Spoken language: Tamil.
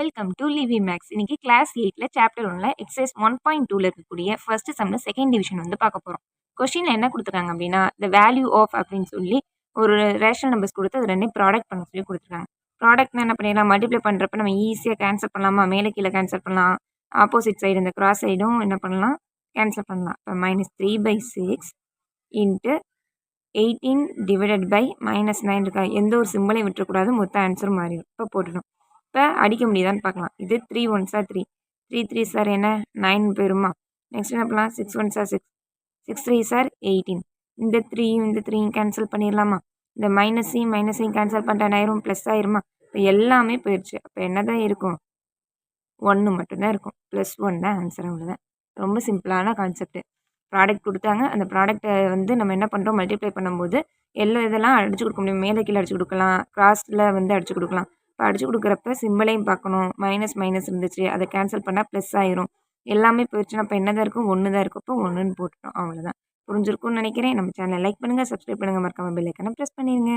Welcome to Livi maths. இன்னைக்கு கிளாஸ் 8ல சாப்டர் 1ல எக்ஸசைஸ் 1.2ல இருக்கக்கூடிய ஃபர்ஸ்ட் சம்ல செகண்ட் டிவிஷன் வந்து பார்க்க போறோம். கொஸ்டின்ல என்ன கொடுத்துருக்காங்க அப்படின்னா, த வேல்யூ ஆஃப் அப்படின்னு சொல்லி ஒரு ரேஷனல் நம்பர்ஸ் கொடுத்து அது ரெண்டையும் ப்ராடக்ட் பண்ண சொல்லி கொடுத்துருக்காங்க. ப்ராடக்ட்னா என்ன பண்ணிடலாம், மல்டிப்ளை பண்ணுறப்ப நம்ம ஈஸியாக கேன்சல் பண்ணலாமா, மேலே கீழே கேன்சல் பண்ணலாம், ஆப்போசிட் சைடு இந்த கிராஸ் சைடும் என்ன பண்ணலாம், கேன்சல் பண்ணலாம். இப்போ -3/6 இன்ட்டு 18 டிவைடட் பை -9 இருக்கா, எந்த ஒரு சிம்பிளையும் விட்டுறக்கூடாது, மொத்த ஆன்சர் மாறிடும். இப்போ போட்டுடும். இப்போ அடிக்க முடியுதான்னு பார்க்கலாம். இது 3 1s 3, 3 3s என்ன 9 போயிருமா. நெக்ஸ்ட் என்ன பண்ணலாம், 6 1s 6, 6 3s 18. இந்த 3யும் இந்த 3யும் கேன்சல் பண்ணிடலாமா. இந்த மைனஸையும் கேன்சல் பண்ணிட்டு என்ன ஆயிரும், ப்ளஸ் ஆயிருமா. இப்போ எல்லாமே போயிடுச்சு. அப்போ என்ன தான் இருக்கும், 1 மட்டும்தான் இருக்கும். +1 தான் ஆன்சர். அவ்வளோதான். ரொம்ப சிம்பிளான கான்செப்ட். ப்ராடக்ட் கொடுத்தாங்க, அந்த ப்ராடக்ட்டை வந்து நம்ம என்ன பண்ணுறோம், மல்டிப்ளை பண்ணும்போது இதெல்லாம் அடிச்சு கொடுக்க முடியும். மேலே கீழே அடிச்சு கொடுக்கலாம், கிராஸில் வந்து அடிச்சு கொடுக்கலாம். இப்போ அடிச்சு கொடுக்குறப்ப சிம்பிளையும் பார்க்கணும். மைனஸ் இருந்துச்சு, அதை கேன்சல் பண்ணால் ப்ளஸ் ஆயிரும். எல்லாமே போயிடுச்சுன்னா அப்போ என்ன தான் இருக்கும், 1 தான் இருக்கும். இப்போ 1ன்னு போட்டுட்டோம். அவ்வளோதான். புரிஞ்சிருக்கும்னு நினைக்கிறேன். நம்ம சேனலை லைக் பண்ணுங்கள், சப்ஸ்கிரைப் பண்ணுங்கள், மறக்காம பெல் ஐக்கானை ப்ரெஸ் பண்ணிடுங்க.